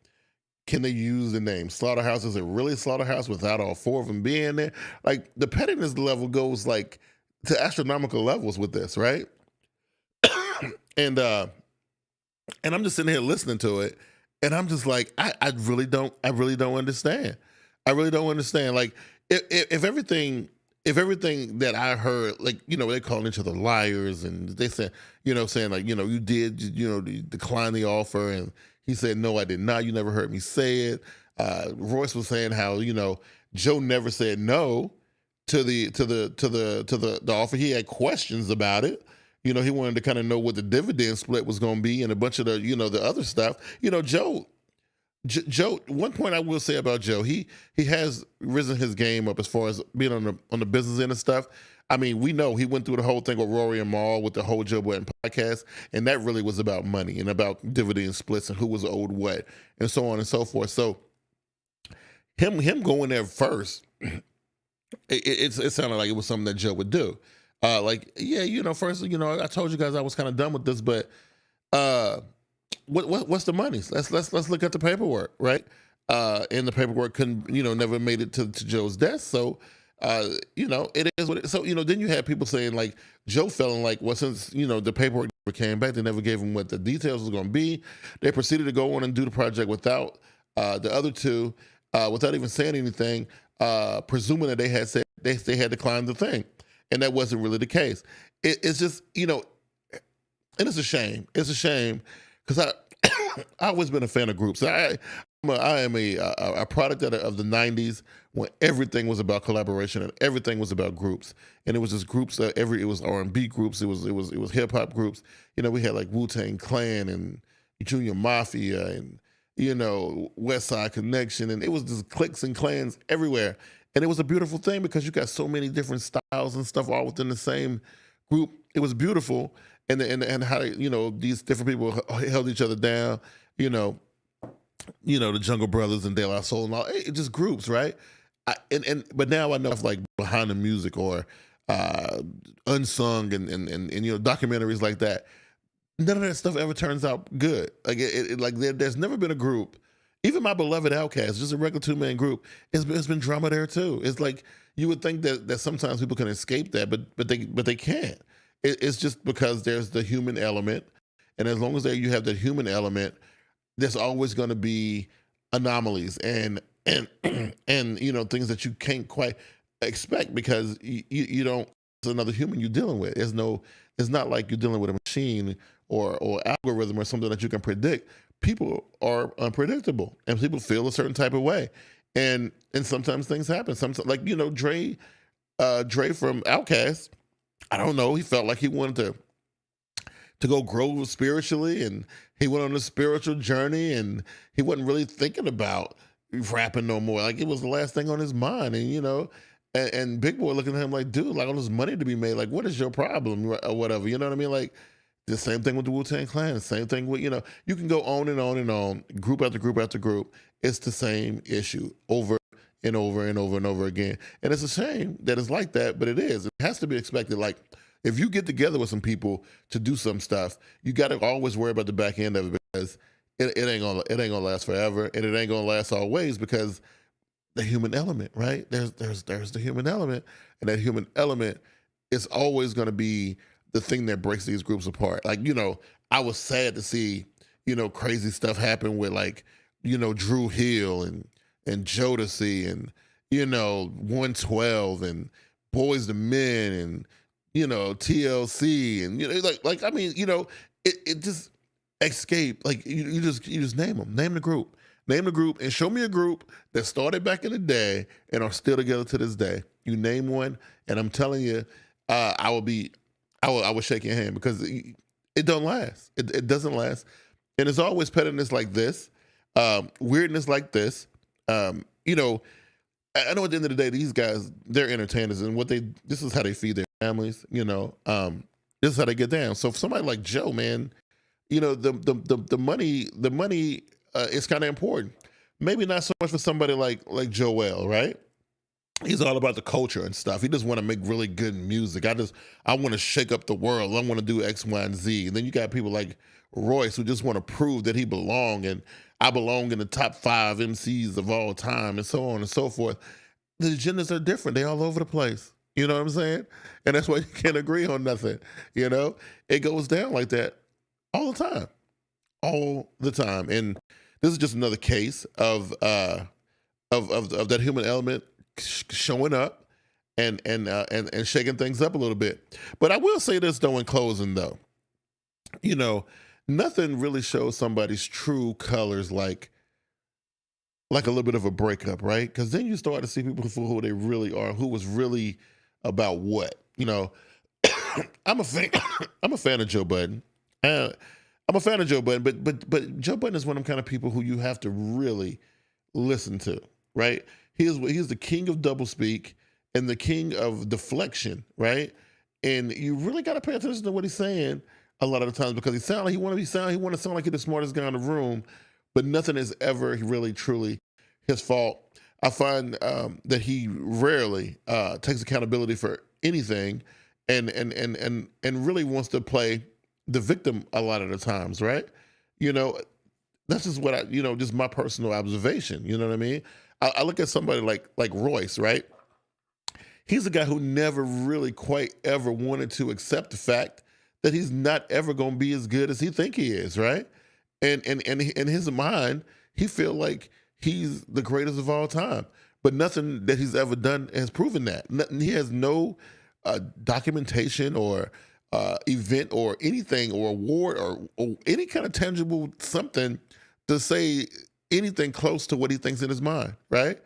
Can they use the name Slaughterhouse? Is it really Slaughterhouse without all four of them being there? Like, the pettiness level goes like to astronomical levels with this, right? And I'm just sitting here listening to it, and I'm just like, I really don't understand. I really don't understand. Like, if everything that I heard, like, they calling each other liars, and they said, saying like, you did, you decline the offer, and he said, no, I did not. You never heard me say it. Royce was saying how, Joe never said no to the offer. He had questions about it. He wanted to kind of know what the dividend split was going to be and a bunch of the, the other stuff. Joe, one point I will say about Joe, he has risen his game up as far as being on the business end of stuff. I mean, we know he went through the whole thing with Rory and Mal with the whole Joe Budden podcast, and that really was about money and about dividend splits and who was owed what and so on and so forth. So him going there first, it sounded like it was something that Joe would do. First, I told you guys I was kind of done with this, but what's the money? Let's look at the paperwork, right? And the paperwork couldn't, never made it to Joe's desk. So, it is what it is. So, then you had people saying like Joe feeling like, well, since, the paperwork never came back, they never gave him what the details was going to be. They proceeded to go on and do the project without the other two. without even saying anything, presuming that they had said they had declined the thing, and that wasn't really the case. It's just, and it's a shame. It's a shame because I've always been a fan of groups. I am a product of the 90s when everything was about collaboration and everything was about groups, and it was just groups. It was R&B groups. It was hip hop groups. We had like Wu-Tang Clan and Junior Mafia and West Side Connection, and it was just cliques and clans everywhere. And it was a beautiful thing because you got so many different styles and stuff all within the same group. It was beautiful, and how these different people held each other down. The Jungle Brothers and De La Soul and all. It just groups, right? But now I know of like behind the music or unsung and documentaries like that. None of that stuff ever turns out good. Like there's never been a group. Even my beloved Outkast, just a regular 2-man group, it's been drama there too. It's like you would think that sometimes people can escape that, but they can't. It's just because there's the human element, and as long as you have that human element, there's always going to be anomalies and things that you can't quite expect because you don't. It's another human you're dealing with. It's not like you're dealing with a machine or algorithm or something that you can predict. People are unpredictable, and people feel a certain type of way, and sometimes things happen. Sometimes, like Dre from Outkast, I don't know. He felt like he wanted to go grow spiritually, and he went on a spiritual journey, and he wasn't really thinking about rapping no more. Like it was the last thing on his mind, and and Big Boy looking at him like, dude, like all this money to be made, like what is your problem or whatever? You know what I mean? Like. The same thing with the Wu-Tang Clan. The same thing with, you can go on and on and on, group after group after group. It's the same issue over and over and over and over again. And it's a shame that it's like that, but it is. It has to be expected. Like, if you get together with some people to do some stuff, you got to always worry about the back end of it because it ain't gonna last forever, and it ain't gonna last always because the human element, right? There's the human element, and that human element is always gonna be the thing that breaks these groups apart. Like, I was sad to see, crazy stuff happen with like, Drew Hill and Jodeci and, 112 and Boys II Men and, TLC and, it just escape. Like you just name them, name the group and show me a group that started back in the day and are still together to this day. You name one and I'm telling you, I would shake your hand because it don't last. It doesn't last. And it's always pettiness like this, weirdness like this. I know at the end of the day, these guys, they're entertainers and this is how they feed their families, this is how they get down. So for somebody like Joe, man, the money is kind of important. Maybe not so much for somebody like Joel, right? He's all about the culture and stuff. He just want to make really good music. I want to shake up the world. I want to do X, Y, and Z. And then you got people like Royce who just want to prove that he belong and I belong in the top 5 MCs of all time and so on and so forth. The agendas are different. They're all over the place. You know what I'm saying? And that's why you can't agree on nothing. It goes down like that all the time. All the time. And this is just another case of that human element showing up and shaking things up a little bit. But I will say this though in closing though, nothing really shows somebody's true colors like a little bit of a breakup, right? Because then you start to see people for who they really are, who was really about what. I'm a fan of Joe Budden. I'm a fan of Joe Budden, but Joe Budden is one of them kind of people who you have to really listen to, right? He's the king of doublespeak and the king of deflection, right? And you really got to pay attention to what he's saying a lot of the times because he want to sound like he's the smartest guy in the room, but nothing is ever really truly his fault. I find that he rarely takes accountability for anything, and really wants to play the victim a lot of the times, right? That's just what just my personal observation. You know what I mean? I look at somebody like Royce, right? He's a guy who never really quite ever wanted to accept the fact that he's not ever going to be as good as he think he is, right? And in his mind, he feel like he's the greatest of all time. But nothing that he's ever done has proven that. He has no documentation or event or anything or award or any kind of tangible something to say anything close to what he thinks in his mind, right?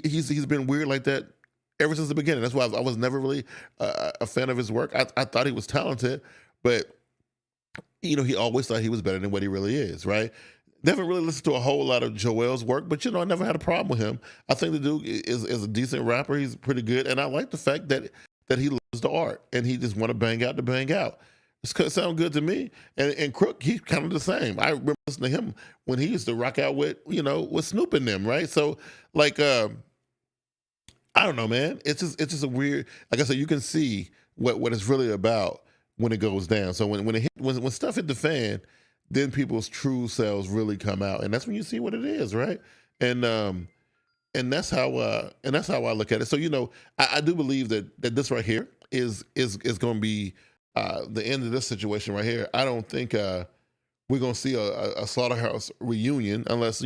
He's been weird like that ever since the beginning. That's why I was never really a fan of his work. I thought he was talented, but he always thought he was better than what he really is, right? Never really listened to a whole lot of Joel's work, but I never had a problem with him. I think the dude is a decent rapper. He's pretty good, and I like the fact that he loves the art and he just want to bang out to bang out. It sounds good to me. And Crook, he's kind of the same. I remember listening to him when he used to rock out with Snoop and them, right? So like, I don't know, man. It's just a weird. Like I said, you can see what it's really about when it goes down. So when stuff hit the fan, then people's true selves really come out, and that's when you see what it is, right? And that's how I look at it. So I do believe that this right here is going to be the end of this situation right here. I don't think we're going to see a SlaughterHouse reunion unless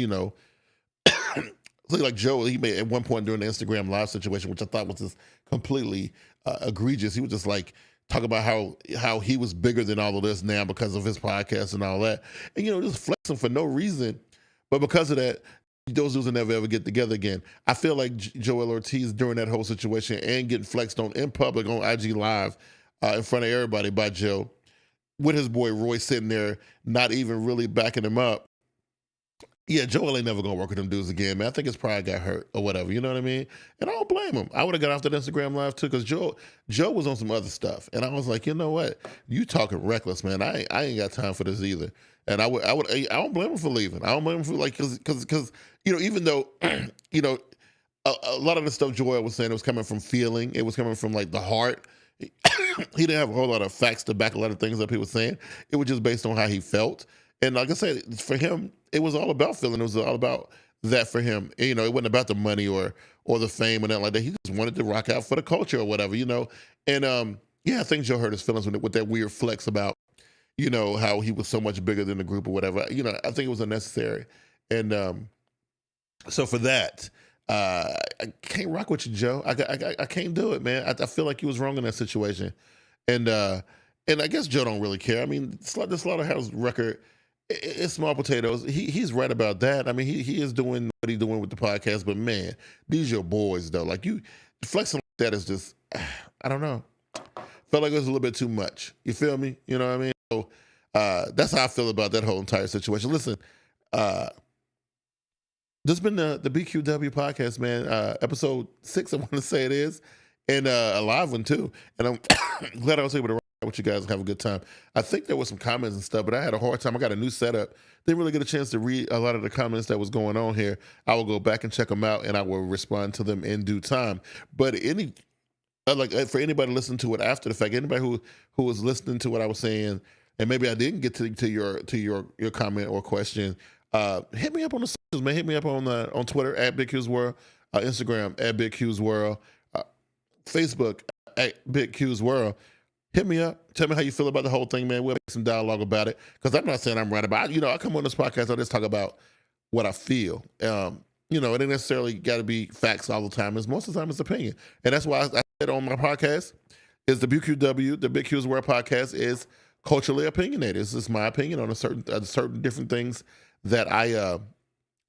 like Joe, he made at one point during the Instagram live situation, which I thought was just completely egregious. He was just like talk about how he was bigger than all of this now because of his podcast and all that, and just flexing for no reason, but because of that, those dudes will never ever get together again. I feel like Joel Ortiz during that whole situation and getting flexed on in public on IG Live in front of everybody by Joe, with his boy Roy sitting there not even really backing him up. Yeah, Joel ain't never gonna work with them dudes again, man. I think his pride got hurt or whatever, you know what I mean? And I don't blame him. I would have got off that Instagram Live too, because Joe was on some other stuff, and I was like, you know what? You talking reckless, man. I ain't got time for this either. And I don't blame him for leaving. I don't blame him for because even though a lot of the stuff Joel was saying, it was coming from feeling, it was coming from like the heart. He didn't have a whole lot of facts to back a lot of things up he was saying. It was just based on how he felt. And like I said, for him, it was all about feeling. It was all about that for him. And, it wasn't about the money or the fame and that like that. He just wanted to rock out for the culture or whatever, And I think Joe hurt his feelings with that weird flex about, how he was so much bigger than the group or whatever. I think it was unnecessary. And so for that, I can't rock with you, Joe. I can't do it, man. I feel like he was wrong in that situation. And I guess Joe don't really care. I mean, the Slaughterhouse record, it's small potatoes. He's right about that. I mean, he is doing what he's doing with the podcast, but man, these your boys though. Like you flexing like that is just, I don't know. Felt like it was a little bit too much. You feel me? You know what I mean? So that's how I feel about that whole entire situation. Listen, this has been the BQW podcast, man. Episode 6, I want to say it is, and a live one too. And I'm glad I was able to with you guys and have a good time. I think there was some comments and stuff, but I had a hard time. I got a new setup. Didn't really get a chance to read a lot of the comments that was going on here. I will go back and check them out, and I will respond to them in due time. But for anybody listening to it after the fact, anybody who was listening to what I was saying, and maybe I didn't get to your comment or question, hit me up on the socials, man. Hit me up on Twitter at BigQsworld, Instagram at BigQsworld, Facebook at BigQsworld. Hit me up. Tell me how you feel about the whole thing, man. We'll make some dialogue about it. Because I'm not saying I'm right about it. I come on this podcast, I just talk about what I feel. It ain't necessarily got to be facts all the time. Most of the time it's opinion. And that's why I said on my podcast is the BQW, the BigQsworld podcast is culturally opinionated. It's just my opinion on a certain different things that I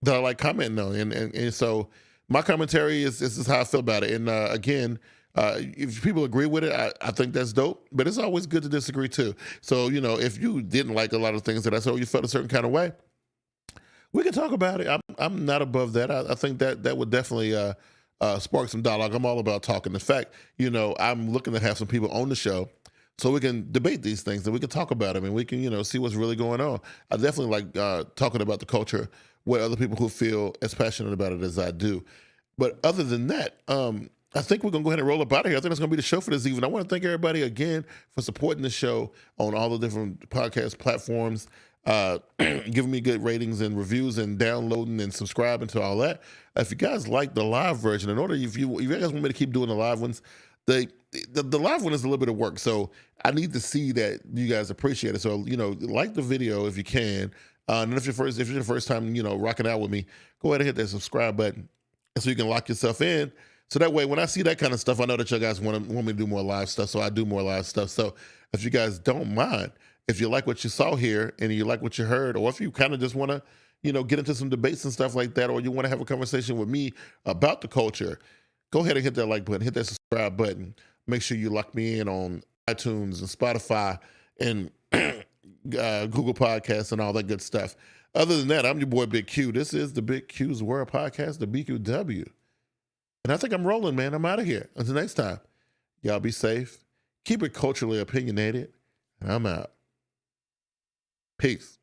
like commenting on. And so my commentary is this is how I feel about it. And again, if people agree with it, I think that's dope. But it's always good to disagree too. So, if you didn't like a lot of things that I said, or you felt a certain kind of way, we can talk about it. I'm not above that. I think that would definitely spark some dialogue. I'm all about talking. In fact, I'm looking to have some people on the show so we can debate these things and we can talk about them and we can, see what's really going on. I definitely like talking about the culture with other people who feel as passionate about it as I do. But other than that, I think we're going to go ahead and roll up out of here. I think that's going to be the show for this evening. I want to thank everybody again for supporting the show on all the different podcast platforms, giving me good ratings and reviews and downloading and subscribing to all that. If you guys like the live version, if you guys want me to keep doing the live ones, the live one is a little bit of work. So I need to see that you guys appreciate it. So, like the video if you can, And if you're the first time, rocking out with me, go ahead and hit that subscribe button, so you can lock yourself in. So that way, when I see that kind of stuff, I know that you guys want me to do more live stuff. So I do more live stuff. So if you guys don't mind, if you like what you saw here and you like what you heard, or if you kind of just want to, get into some debates and stuff like that, or you want to have a conversation with me about the culture, go ahead and hit that like button, hit that subscribe button. Make sure you lock me in on iTunes and Spotify and Google Podcasts and all that good stuff. Other than that, I'm your boy Big Q. This is the Big Q's World Podcast, the BQW. And I think I'm rolling, man. I'm out of here. Until next time, y'all be safe. Keep it culturally opinionated. And I'm out. Peace.